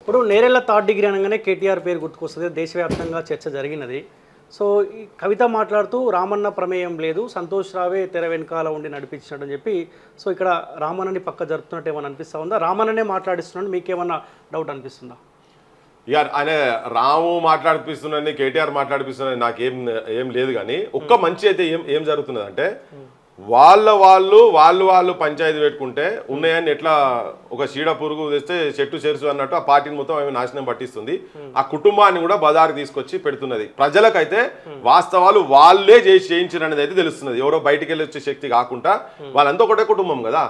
ఇప్పుడు Nerella third degree అనగానే కేటీఆర్ పేరు గుర్తుకొస్తుంది. దేశవ్యాప్తంగా చర్చ జరిగినది. సో ఈ కవిత మాట్లాడుతూ రామన్న ప్రమేయం లేదు, సంతోష్ రావే తెర వెనకాల ఉండి నడిపించినట్టు అని చెప్పి, సో ఇక్కడ రామన్నని పక్క జరుపుతున్నట్టు ఏమైనా అనిపిస్తూ ఉందా? రామన్ననే మాట్లాడిస్తున్నాడు, మీకేమన్నా డౌట్ అనిపిస్తుందా? ఇక ఆయన రాము మాట్లాడిపిస్తున్నాడని కేటీఆర్ మాట్లాడిపిస్తున్నాడని నాకేం ఏం లేదు. కానీ ఒక్క మంచి అయితే ఏం జరుగుతున్నది అంటే వాళ్ళు పంచాయతీ పెట్టుకుంటే ఉన్నాయని ఎట్లా ఒక చీడ పురుగు తెస్తే చెట్టు చేరుసు అన్నట్టు ఆ పార్టీని మొత్తం ఆమె నాశనం పట్టిస్తుంది. ఆ కుటుంబాన్ని కూడా బజారు తీసుకొచ్చి పెడుతున్నది. ప్రజలకైతే వాస్తవాలు వాళ్ళే చేయించినది అయితే తెలుస్తున్నది. ఎవరో బయటికి వెళ్ళి వచ్చే శక్తి కాకుండా వాళ్ళంతా ఒకటే కుటుంబం కదా.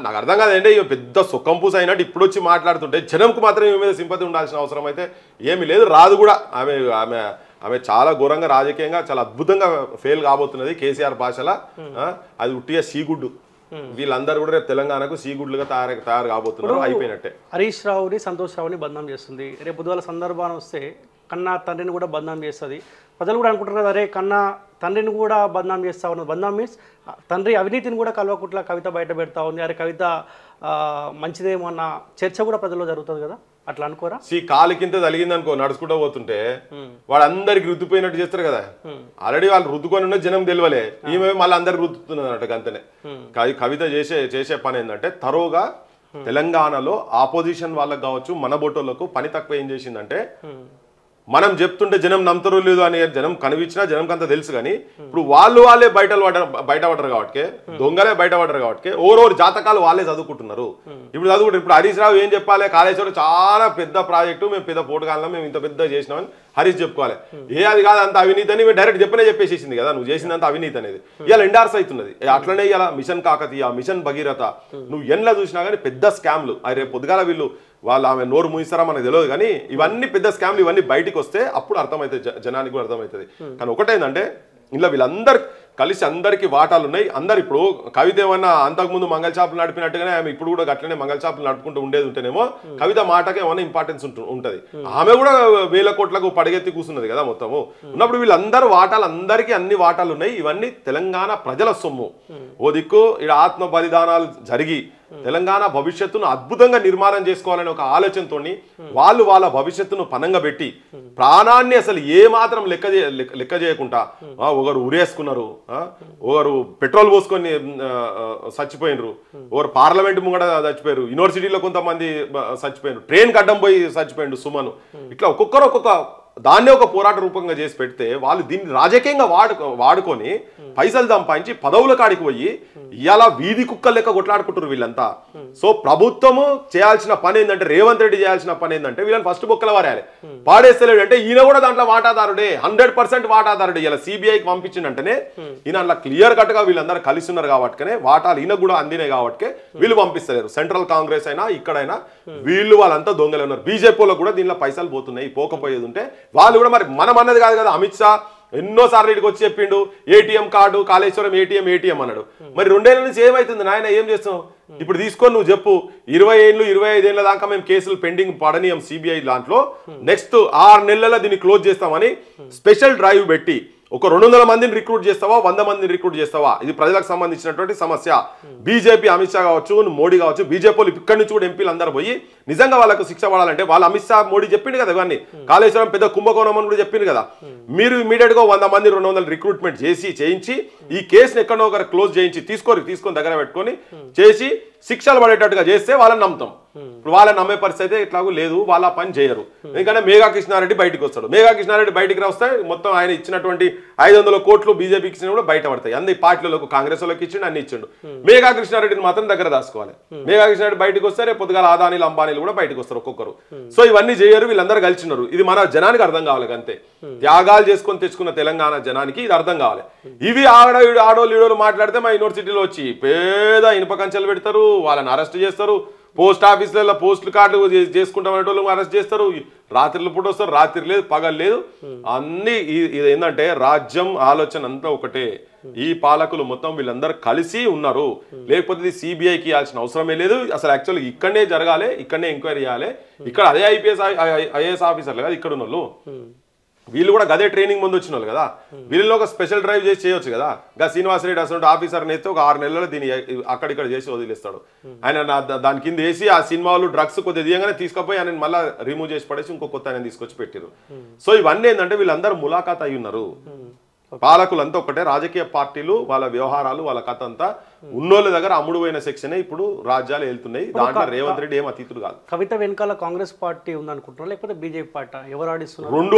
నాకు అర్థం కాదంటే ఇక పెద్ద సుఖంపూస అయినట్టు ఇప్పుడు వచ్చి మాట్లాడుతుంటే జనంకు మాత్రం ఈ మీద సింపతి ఉండాల్సిన అవసరం అయితే ఏమీ లేదు, రాదు కూడా. ఆమె చాలా ఘోరంగా రాజకీయంగా చాలా అద్భుతంగా ఫెయిల్ కాబోతున్నది. కేసీఆర్ భాషలో అది ఉట్టిగా సీగుడ్డు. వీళ్ళందరూ కూడా రేపు తెలంగాణకు సీగుడ్లుగా తయారు కాబోతున్నారు. అయిపోయినట్టే. హరీష్ రావుని సంతోష్ రావుని బదనాం చేస్తుంది. రేపు పొద్దుగాల సందర్భాన్ని వస్తే కన్నా తండ్రిని కూడా బదనాం చేస్తుంది. ప్రజలు కూడా అనుకుంటారు కదా, అరే కన్నా తండ్రిని కూడా బదనాం చేస్తా ఉన్నది. బదనాం మీన్స్ తండ్రి అవినీతిని కూడా కల్వకుట్ల కవిత బయట పెడతా ఉంది. అరే కవిత మంచిదేమో అన్న చర్చ కూడా ప్రజల్లో జరుగుతుంది కదా, అట్లా అనుకోరా? కాలు కింద తలిగింది అనుకో, నడుచుకుంటూ పోతుంటే వాడు అందరికి రుద్దుపోయినట్టు చేస్తారు కదా. ఆల్రెడీ వాళ్ళు రుద్దుకొని ఉన్న జనం తెలియలే, ఈమె మళ్ళీ అందరికి రుద్దుతున్నది అన్నట్టు. అంతనే కవిత చేసే పని ఏంటంటే తరోగా తెలంగాణలో ఆపోజిషన్ వాళ్ళకి కావచ్చు మన బోటోళ్లకు పని తక్కువ ఏం చేసిందంటే, మనం చెప్తుంటే జనం నమ్ముతారు లేదు అని జనం కనిపించినా జనంకి అంతా తెలుసు. కానీ ఇప్పుడు వాళ్ళే బయటపడరు కాబట్టి, దొంగలే బయటపడరు కాబట్టి ఓరోరు జాతకాలు వాళ్ళే చదువుకుంటున్నారు. ఇప్పుడు హరీష్ రావు ఏం చెప్పాలి, కాళేశ్వరం చాలా పెద్ద ప్రాజెక్టు, మేము పెద్ద పోటుగాలం, మేము ఇంత పెద్ద చేసినామని హరీష్ చెప్పుకోవాలి. అది కాదు అంత అవినీతి అని డైరెక్ట్ చెప్పేసేసింది కదా, నువ్వు చేసినంత అవినీతి అనేది. ఇవాళ ఎండార్స్ అవుతున్నది. అట్లనే ఇలా మిషన్ కాకతీయ, మిషన్ భగీరథ, నువ్వు ఎన్లా చూసినా కానీ పెద్ద స్కామ్లు. రేపు పొద్దుగాల వాళ్ళు ఆమె నోరు మూయిస్తారా మనకు తెలియదు. కానీ ఇవన్నీ పెద్ద స్కామ్లు, ఇవన్నీ బయటికి వస్తే అప్పుడు అర్థమవుతుంది, జనానికి కూడా అర్థమవుతుంది. కానీ ఒకటేందంటే ఇలా వీళ్ళందరూ కలిసి అందరికి వాటాలు ఉన్నాయి. అందరు ఇప్పుడు కవిత ఏమన్నా అంతకుముందు మంగళ షాపులు నడిపినట్టుగానే ఆమె ఇప్పుడు కూడా గట్లనే మంగళ షాపులు నడుపుకుంటూ ఉండేది ఉంటేనేమో కవిత మాటకి ఏమన్నా ఇంపార్టెన్స్ ఉంటుంది. ఆమె కూడా 1000 కోట్లకు పడగెత్తి కూర్చున్నది కదా మొత్తము. ఉన్నప్పుడు వీళ్ళందరూ వాటాలు, అందరికీ అన్ని వాటాలు ఉన్నాయి. ఇవన్నీ తెలంగాణ ప్రజల సొమ్ము. ఓ దిక్కు ఇక్కడ ఆత్మ బలిదానాలు జరిగి తెలంగాణ భవిష్యత్తును అద్భుతంగా నిర్మాణం చేసుకోవాలనే ఒక ఆలోచనతో వాళ్ళు వాళ్ళ భవిష్యత్తును పనంగా పెట్టి ప్రాణాన్ని అసలు ఏ మాత్రం లెక్క చేయకుండా ఒకరు ఉరేసుకున్నారు, ఒకరు పెట్రోల్ పోసుకొని చచ్చిపోయినరు, ఒకరు పార్లమెంట్ ముంగడ చచ్చిపోయారు, యూనివర్సిటీలో కొంతమంది చచ్చిపోయినారు, ట్రైన్ అడ్డం పోయి చచ్చిపోయిండు సుమను. ఇట్లా ఒక్కొక్కరు ఒక్కొక్క దాన్నే ఒక పోరాట రూపంగా చేసి పెడితే వాళ్ళు దీన్ని రాజకీయంగా వాడుకొని పైసలు సంపాదించి పదవుల కాడికి పోయి ఇలా వీధి కుక్కలు లెక్క కొట్లాడుకుంటారు వీళ్ళంతా. సో ప్రభుత్వము చేయాల్సిన పని ఏంటంటే, రేవంత్ రెడ్డి చేయాల్సిన పని ఏంటంటే వీళ్ళని ఫస్ట్ బొక్కల వారేయాలి. పాడేస్తలేడు అంటే ఈయన కూడా దాంట్లో వాటాదారుడే, 100% వాటాదారుడే. ఇలా సిబిఐకి పంపించిందంటేనే ఈయన అట్లా క్లియర్ కట్ గా వీళ్ళందరూ కలిసి ఉన్నారు కాబట్టి వాటాలు ఈయన కూడా అందినాయి కాబట్టి వీళ్ళు పంపిస్తలేరు. సెంట్రల్ కాంగ్రెస్ అయినా ఇక్కడైనా వీళ్ళు వాళ్ళంతా దొంగలే ఉన్నారు. బీజేపీలో కూడా దీనిలో పైసలు పోతున్నాయి. పోకపోయేది ఉంటే వాళ్ళు కూడా మరి మనం అన్నది కాదు కదా. అమిత్ షా ఎన్నోసార్లు ఇక్కడికి వచ్చి చెప్పిండు ఏటీఎం కార్డు, కాళేశ్వరం ఏటీఎం అన్నాడు. మరి 2 ఏళ్ల నుంచి ఏమైతుంది నాయన, ఏం చేస్తావు? ఇప్పుడు తీసుకొని నువ్వు చెప్పు, 20 ఏళ్ళు 25 ఏళ్ళ దాకా మేము కేసులు పెండింగ్ పడనీయం సిబిఐ దాంట్లో, నెక్స్ట్ 6 నెలల్లో దీన్ని క్లోజ్ చేస్తామని స్పెషల్ డ్రైవ్ పెట్టి ఒక 200 మందిని రిక్రూట్ చేస్తావా, 100 మందిని రిక్రూట్ చేస్తావా? ఇది ప్రజలకు సంబంధించినటువంటి సమస్య. బీజేపీ అమిత్ షా కావచ్చు, మోడీ కావచ్చు, బీజేపీలు ఇక్కడి నుంచి కూడా ఎంపీలు అందరూ పోయి నిజంగా వాళ్ళకు శిక్ష పడాలంటే వాళ్ళు అమిత్ షా మోడీ చెప్పింది కదా, ఇవన్నీ కాళేశ్వరం పెద్ద కుంభకోణం అని కూడా చెప్పింది కదా. మీరు ఇమీడియట్ గా 100 మంది 200 రిక్రూట్మెంట్ చేయించి ఈ కేసుని ఎక్కడో ఒకరు క్లోజ్ చేయించి తీసుకొని దగ్గర పెట్టుకొని చేసి శిక్షలు పడేటట్టుగా చేస్తే వాళ్ళని నమ్ముతాం. ఇప్పుడు వాళ్ళని నమ్మే పరిస్థితి ఎట్లాగూ లేదు, వాళ్ళ పని చేయరు. ఎందుకంటే మేఘా కృష్ణారెడ్డి బయటకు వస్తాడు. మేఘా కృష్ణారెడ్డి బయటికి వస్తే మొత్తం ఆయన ఇచ్చినటువంటి 500 కోట్లు బీజేపీకి ఇచ్చిన కూడా బయట పడతాయి. అన్ని పార్టీలకు కాంగ్రెస్ వాళ్ళకి ఇచ్చిండు, అన్ని ఇచ్చిండు. మేఘా కృష్ణారెడ్డిని మాత్రం దగ్గర దాచుకోవాలి. మేఘా కృష్ణారెడ్డి బయటకు వస్తే రేపు పొద్దుగాల ఆదానీలు అంబానీలు కూడా బయటకు వస్తారు ఒక్కొక్కరు. సో ఇవన్నీ చేయరు, వీళ్ళందరూ కలిసినారు. ఇది మన జనానికి అర్థం కావాలి. అంతే త్యాగాలు చేసుకొని తెచ్చుకున్న తెలంగాణ జనానికి ఇది అర్థం కావాలి. ఇవి ఆడోళ్ళు ఈడోళ్ళు మాట్లాడితే మా యూనివర్సిటీలో వచ్చి పేద ఇనుప కంచెలు పెడతారు, వాళ్ళని అరెస్ట్ చేస్తారు. పోస్ట్ ఆఫీసులలో పోస్టులు కార్డులు చేసుకుంటామనేటోళ్ళు అరెస్ట్ చేస్తారు. రాత్రులు పూట వస్తారు, రాత్రి లేదు పగలు లేదు. అన్ని ఇది ఏంటంటే రాజ్యం ఆలోచన అంతా ఒకటే. ఈ పాలకులు మొత్తం వీళ్ళందరూ కలిసి ఉన్నారు. లేకపోతే ఇది సిబిఐకి ఇవ్వాల్సిన అవసరమే లేదు. అసలు యాక్చువల్గా ఇక్కడనే జరగాలి, ఇక్కడనే ఎంక్వైరీ చేయాలి. ఇక్కడ అదే ఐఏఎస్ ఆఫీసర్లు కదా ఇక్కడ ఉన్న వాళ్ళు. వీళ్ళు కూడా గదే ట్రైనింగ్ ముందు వచ్చిన వాళ్ళు కదా, వీళ్ళలో ఒక స్పెషల్ డ్రైవ్ చేసి చేయొచ్చు కదా. గా శ్రీనివాస్ రెడ్డి అసలు ఆఫీసర్ని అయితే ఒక 6 నెలల్లో దీన్ని అక్కడిక్కడ చేసి వదిలేస్తాడు. ఆయన దాని కింద వేసి ఆ సినిమా వాళ్ళు డ్రగ్స్ కొద్దిగా దిగగానే తీసుకుపోయి ఆయన మళ్ళీ రిమూవ్ చేసి పడేసి ఇంకో కొత్త ఆయన తీసుకొచ్చి పెట్టారు. సో ఇవన్నీ ఏంటంటే వీళ్ళందరూ ములాఖాత్ అయి ఉన్నారు. పాలకులంతా ఒకటే, రాజకీయ పార్టీలు వాళ్ళ వ్యవహారాలు వాళ్ళ కథ అంతా ఉన్నోళ్ళ దగ్గర అమ్ముడుపోయిన సెక్షనే ఇప్పుడు రాజ్యాలు వెళ్తున్నాయి. దాంట్లో రేవంత్ రెడ్డి ఏం అతీతుడు కాదు. కవిత వెనకాల కాంగ్రెస్ పార్టీ ఉందనుకుంటున్నారు లేకపోతే బీజేపీ పార్టీ ఎవరు ఆడిస్తున్నారు? రెండు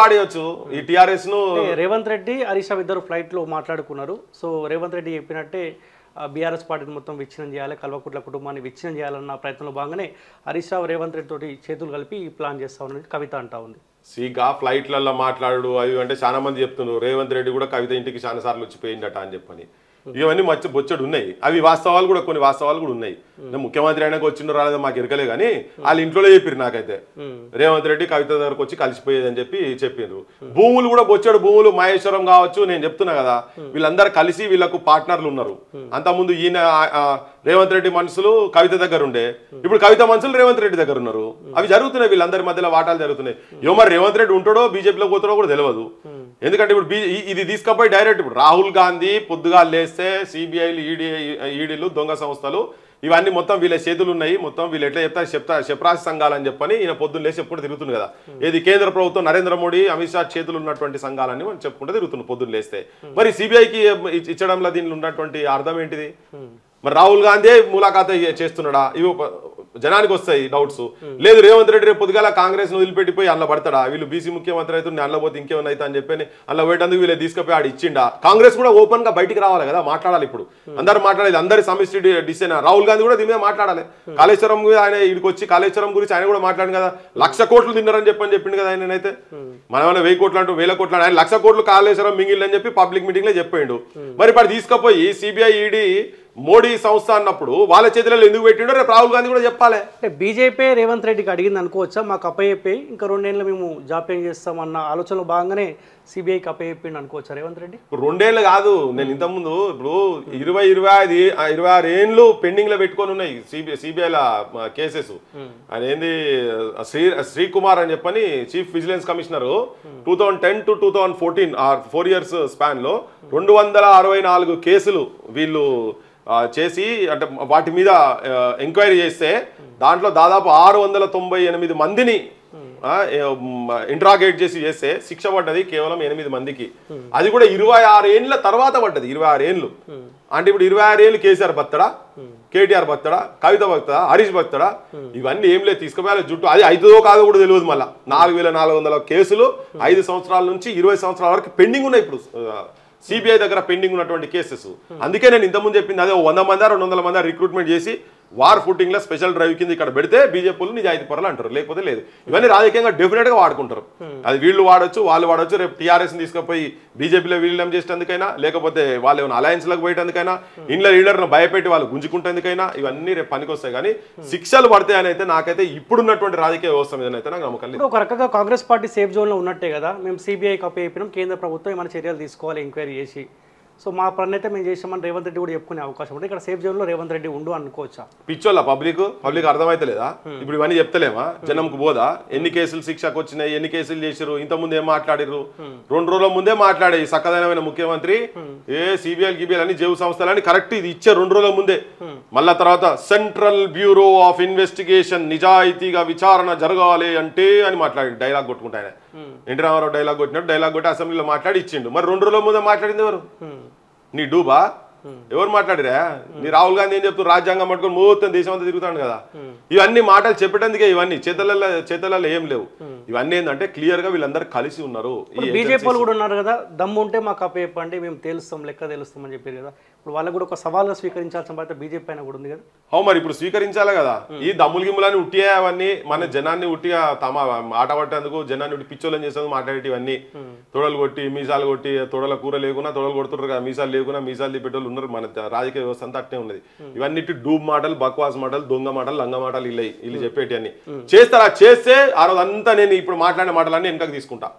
ఆడియొచ్చు. ఈ టీఆర్ఎస్ ను రేవంత్ రెడ్డి హరీష్ రావు ఇద్దరు ఫ్లైట్ లో మాట్లాడుకున్నారు. సో రేవంత్ రెడ్డి చెప్పినట్టే బీఆర్ఎస్ పార్టీని మొత్తం విచ్ఛిన్నం చేయాలి, కల్వకుట్ల కుటుంబాన్ని విచ్ఛిన్నం చేయాలన్న ప్రయత్నంలో భాగంగానే హరీష్ రావు రేవంత్ రెడ్డి తోటి చేతులు కలిపి ప్లాన్ చేస్తా ఉన్నది కవిత అంటా ఉంది. సీగా ఫ్లైట్లలో మాట్లాడు అవి అంటే చాలా మంది చెప్తున్నారు. రేవంత్ రెడ్డి కూడా కవిత ఇంటికి చాలా సార్లు వచ్చిపోయిందట అని చెప్పని. ఇవన్నీ బొచ్చడు ఉన్నాయి. అవి వాస్తవాలు కూడా, కొన్ని వాస్తవాలు కూడా ఉన్నాయి. ముఖ్యమంత్రి అయినాక వచ్చిండ్రు రాలేదో మాకు ఎరకలే కానీ వాళ్ళు ఇంట్లోనే చెప్పారు నాకైతే, రేవంత్ రెడ్డి కవిత దగ్గరకు వచ్చి కలిసిపోయేది అని చెప్పిండ్రు. భూములు కూడా బొచ్చడు భూములు మహేశ్వరం కావచ్చు, నేను చెప్తున్నా కదా, వీళ్ళందరూ కలిసి వీళ్ళకు పార్ట్నర్లు ఉన్నారు. అంతకుముందు ఈయన రేవంత్ రెడ్డి మనుషులు కవిత దగ్గర ఉండే, ఇప్పుడు కవిత మనుషులు రేవంత్ రెడ్డి దగ్గర ఉన్నారు. అవి జరుగుతున్నాయి, వీళ్ళందరి మధ్యలో వాటాలు జరుగుతున్నాయి. మరి రేవంత్ రెడ్డి ఉంటాడో బీజేపీలో పోతాడో కూడా తెలియదు. ఎందుకంటే ఇప్పుడు ఇది తీసుకపోయి డైరెక్ట్ ఇప్పుడు రాహుల్ గాంధీ పొద్దుగా లేస్తే సిబిఐలు ఈడీలు దొంగ సంస్థలు ఇవన్నీ మొత్తం వీళ్ళ చేతులు ఉన్నాయి. మొత్తం వీళ్ళు ఎట్లా చెప్తారు సంఘాలని చెప్పని ఈయన పొద్దున్న లేచి ఎప్పుడు తిరుగుతుంది కదా. ఏది కేంద్ర ప్రభుత్వం నరేంద్ర మోడీ అమిత్ షా చేతులు ఉన్నటువంటి సంఘాలని మనం చెప్పుకుంటే తిరుగుతుంది పొద్దున్న లేస్తే. మరి సిబిఐకి ఇచ్చడంలో దీనిలో ఉన్నటువంటి అర్థం ఏంటిది? మరి రాహుల్ గాంధీ ములాఖాత్ చేస్తున్నాడా? ఇవి జనానికి వస్తాయి డౌట్స్. లేదు రేవంత్ రెడ్డి రేపు పొద్దుగాల కాంగ్రెస్ ను వదిలిపెట్టిపోయి అందులో పడతాడా? వీళ్ళు బీసీ ముఖ్యమంత్రి అయితే అందులో పోతే ఇంకేమైనా అవుతా అని చెప్పి అందులో పోయేటందుకు వీళ్ళు తీసుకుపోయి ఆడు ఇచ్చిండా? కాంగ్రెస్ కూడా ఓపెన్ గా బయటికి రావాలి కదా, మాట్లాడాలి. ఇప్పుడు అందరు మాట్లాడేది, అందరి సమిష్టి డిసిషన్. రాహుల్ గాంధీ కూడా దీని మీద మాట్లాడాలి. కాళేశ్వరం ఆయన ఇక్కడికి వచ్చి కాళేశ్వరం గురించి ఆయన కూడా మాట్లాడింది కదా, 1,00,000 కోట్లు తిన్నారని చెప్పిండు కదా ఆయనైతే. మనమైనా 1000 కోట్లు అంటూ 1000 కోట్లు ఆయన 1,00,000 కోట్లు కాళేశ్వరం మింగిల్ని చెప్పి పబ్లిక్ మీటింగ్ లో చెప్పిండు. మరి ఇప్పుడు తీసుకుపోయి సిబిఐ ఈడీ మోడీ సంస్థ అన్నప్పుడు వాళ్ళ చేతులలో ఎందుకు పెట్టిండో రేపు రాహుల్ గాంధీ కూడా చెప్పాలి. అంటే బీజేపీ రేవంత్ రెడ్డికి అడిగింది అనుకోవచ్చా? మాకు అప్పయ్యపై ఇంకా 2 ఏళ్ళు మేము జాప్యం చేస్తాం అన్న ఆలోచనలో భాగంగానే సిబిఐకి అప్పయ్యప్పిండి అనుకోవచ్చా రేవంత్ రెడ్డి? 2 ఏళ్ళు కాదు, నేను ఇంతకుముందు ఇప్పుడు 26 ఏళ్ళు పెండింగ్ లో పెట్టుకొని ఉన్నాయి సిబిఐల కేసెస్. ఆయన ఏంది శ్రీకుమార్ అని చెప్పని chief vigilance commissioner 2010 to 2014 4 years span లో 264 కేసులు వీళ్ళు చేసి అంటే వాటి మీద ఎంక్వైరీ చేస్తే దాంట్లో దాదాపు 698 మందిని ఇంట్రాగేట్ చేస్తే శిక్ష పడ్డది కేవలం 8 మందికి. అది కూడా 26 ఏళ్ళ తర్వాత పడ్డది. 26 ఏళ్ళు అంటే ఇప్పుడు 26 ఏళ్ళు కేసీఆర్ బత్తడా, కేటీఆర్ బత్తడా, కవిత బత్తడా, హరీష్ బత్తడా? ఇవన్నీ ఏం లేదు, తీసుకుపోయాలి జుట్టు. అది అవుతుందో కాదో కూడా తెలియదు. మళ్ళీ 4400 కేసులు 5 సంవత్సరాల నుంచి 20 సంవత్సరాల వరకు పెండింగ్ ఉన్నాయి ఇప్పుడు సిబిఐ దగ్గర పెండింగ్ ఉన్నటువంటి కేసెస్. అందుకే నేను ఇంతకుముందు చెప్పింది అదే, 100 మంది 200 మంది రిక్రూట్మెంట్ చేసి వార్ ఫుటింగ్ లో స్పెషల్ డ్రైవ్ కింద ఇక్కడ పెడితే బీజేపీలు నిజాయితీ పరులు అంటారు, లేకపోతే లేదు. ఇవన్నీ రాజకీయంగా డెఫినెట్ గా వాడుకుంటారు. అది వీళ్ళు వాడొచ్చు, వాళ్ళు వాడొచ్చు. రేపు టీఆర్ఎస్ తీసుకుపోయి బీజేపీలో విలీనం చేసేందుకైనా, లేకపోతే వాళ్ళు ఏమైనా అలయన్స్ లకు పోయేందుకైనా, ఇంట్లో లీడర్ను భయపెట్టి వాళ్ళు గుంజుకుంటేందుకైనా ఇవన్నీ రేపు పనికొస్తాయి. కానీ శిక్షలు పడతాయని అయితే నాకైతే ఇప్పుడున్నటువంటి రాజకీయ వ్యవస్థ మీద అయితే నాకు నమ్మకం లేదు. ఒక రకంగా కాంగ్రెస్ పార్టీ సేఫ్ జోన్ లో ఉన్నట్టే కదా, మేము సిబిఐకి అప్పయ్యప్పినాం, కేంద్ర ప్రభుత్వం ఏమైనా చర్యలు తీసుకోవాలి ఎంక్వైరీ చేసి. సో మా పని అయితే మేము చేసామని రేవంత్ రెడ్డి కూడా చెప్పుకునే అవకాశం ఉంటుంది. ఇక్కడ సేఫ్ జోన్ లో రేవంత్ రెడ్డి ఉండు అనుకోవచ్చా? పిచ్చోళ్ళ పబ్లిక్ అర్థమైతలేదా? ఇప్పుడు ఇవన్నీ చెప్తలేమా? జనంకు పోదా? ఎన్ని కేసులు శిక్షకు వచ్చినాయి, ఎన్ని కేసులు చేసిరు, ఇంతకుముందు ఏం మాట్లాడిరు? 2 రోజుల ముందే మాట్లాడే సక్కదైన ముఖ్యమంత్రి సిబిఐలు గిబిఐలు అని జేవు సంస్థలని కరెక్ట్ ఇది ఇచ్చే 2 రోజుల ముందే. మళ్ళా తర్వాత సెంట్రల్ బ్యూరో ఆఫ్ ఇన్వెస్టిగేషన్ నిజాయితీగా విచారణ జరగాలి అంటే అని మాట్లాడి డైలాగ్ కొట్టుకుంటా. ఆయన ఎన్టీ రామారావు డైలాగ్ కొట్టినట్టు డైలాగ్ కొట్టి అసెంబ్లీలో మాట్లాడి ఇచ్చిండు. మరి 2 రోజుల ముందే మాట్లాడింది ఎవరు? నీ డూబా? ఎవరు మాట్లాడిరా? నీ రాహుల్ గాంధీ ఏం చెప్తారు? రాజ్యాంగం పట్టుకొని మొత్తం దేశం అంతా తిరుగుతాడు కదా. ఇవన్నీ మాటలు చెప్పేటందుకే, ఇవన్నీ చేతలలో ఏం లేవు. ఇవన్నీ ఏంటంటే క్లియర్ గా వీళ్ళందరూ కలిసి ఉన్నారు. బీజేపీ వాళ్ళు కూడా ఉన్నారు కదా, దమ్ము ఉంటే మాకు అప్పచెప్పండి, మేము తేలుస్తాం, లెక్క తేలుస్తాం అని చెప్పారు కదా. ఇప్పుడు వాళ్ళకు కూడా ఒక సవాల్గా స్వీకరించాల్సిన బాధ్యత బీజేపీ పైన కూడా ఉంది కదా. మరి ఇప్పుడు స్వీకరించాలి కదా. ఈ దమ్ములు గిమ్ములని ఉట్టియా అవన్నీ మన జనాన్ని ఉట్టిగా తమ ఆట పట్టేందుకు, జనాన్ని ఉట్టి పిచ్చోళ్ళని చేసేందుకు మాట్లాడేటి ఇవన్నీ. తొడలు కొట్టి మీసాలు కొట్టి, తొడల కూర లేకున్నా తొడలు కొడుతున్నారు కదా, మీసాలు లేకున్నా మీసాలు తీపెట్టోళ్ళు ఉన్నారు. మన రాజకీయ వ్యవస్థ అంతా అట్నే ఉన్నది. ఇవన్నీ డూబ్ మాటలు, బక్వాస్ మాటలు, దొంగ మాటలు, లంగ మాటలు వీళ్ళు చెప్పేటి అన్ని చేస్తారా? చేస్తే ఆ రోజు అంతా నేను ఇప్పుడు మాట్లాడిన మాటలన్నీ వెనకకు తీసుకుంటా.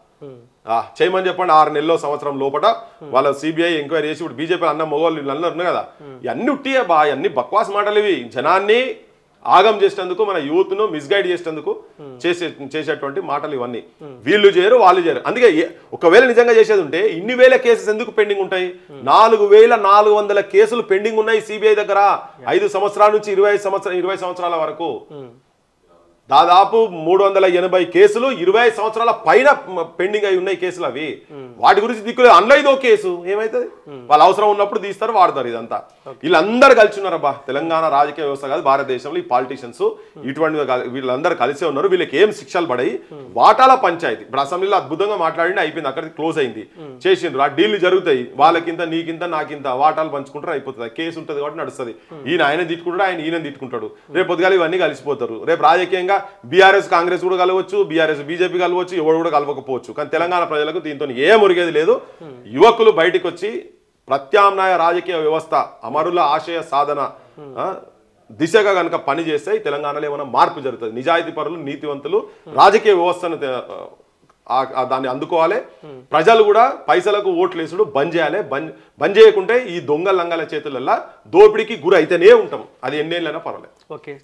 చేయమని చెప్పండి. 6 నెలల్లో సంవత్సరం లోపల వాళ్ళ సిబిఐ ఎంక్వైరీ చేసి ఇప్పుడు బీజేపీ అన్న మొగోళ్ళు వీళ్ళందరూ ఉన్నారు కదా, ఇవన్నీ ఉట్టియే బా, అన్ని బక్వాస్ మాటలు ఇవి. జనాన్ని ఆగం చేసేందుకు మన యూత్ను మిస్గైడ్ చేసేందుకు చేసేటువంటి మాటలు ఇవన్నీ. వీళ్ళు చేయరు, వాళ్ళు చేయరు. అందుకే ఒకవేళ నిజంగా చేసేది ఉంటే ఇన్ని వేల కేసెస్ ఎందుకు పెండింగ్ ఉంటాయి? 4400 కేసులు పెండింగ్ ఉన్నాయి సిబిఐ దగ్గర 5 సంవత్సరాల నుంచి 20 సంవత్సరాల వరకు. దాదాపు 380 కేసులు 20 సంవత్సరాల పైన పెండింగ్ అయి ఉన్నాయి కేసులు. అవి వాటి గురించి దిక్కులేదు. అందులో ఇదో కేసు ఏమైతుంది? వాళ్ళు అవసరం ఉన్నప్పుడు తీస్తారు, వాడతారు. ఇదంతా వీళ్ళందరూ కలిసి ఉన్నారబ్బా. తెలంగాణ రాజకీయ వ్యవస్థ కాదు భారతదేశంలో ఈ పాలిటీషియన్స్ ఇటువంటి వీళ్ళందరూ కలిసే ఉన్నారు. వీళ్ళకి ఏం శిక్షలు పడాయి? వాటాల పంచాయతీ. ఇప్పుడు అసెంబ్లీలో అద్భుతంగా మాట్లాడి అయిపోయింది, అక్కడికి క్లోజ్ అయింది, చేసిండ్రు. ఆ డీళ్లు జరుగుతాయి. వాళ్ళకింత నీకింత నాకింత వాటాలు పంచుకుంటారు, అయిపోతుంది. కేసు ఉంటుంది కాబట్టి నడుస్తుంది. ఆయన తిట్టుకుంటాడు, ఈయన తిట్టుకుంటాడు. రేపు పొద్దుగాల ఇవన్నీ కలిసిపోతారు. రేపు రాజకీయంగా బీఆర్ఎస్ కాంగ్రెస్ కూడా కలవచ్చు, బీఆర్ఎస్ బీజేపీ కలవచ్చు, ఎవరు కూడా కలవకపోవచ్చు. కానీ తెలంగాణ ప్రజలకు దీంతో ఏ మురిగేది లేదు. యువకులు బయటికి వచ్చి ప్రత్యామ్నాయ రాజకీయ వ్యవస్థ అమరుల ఆశయ సాధన దిశగా కనుక పని చేస్తే తెలంగాణలో ఏమైనా మార్పు జరుగుతుంది. నిజాయితీ పరులు, నీతివంతులు రాజకీయ వ్యవస్థను దాన్ని అందుకోవాలి. ప్రజలు కూడా పైసలకు ఓట్లు వేసుడు బంద్ చేయాలి. బంద్ చేయకుంటే ఈ దొంగ లంగాల చేతులల్లా దోపిడీకి గురి అయితేనే ఉంటాం. అది ఎన్నేళ్ళైనా పర్వాలేదు. ఓకే.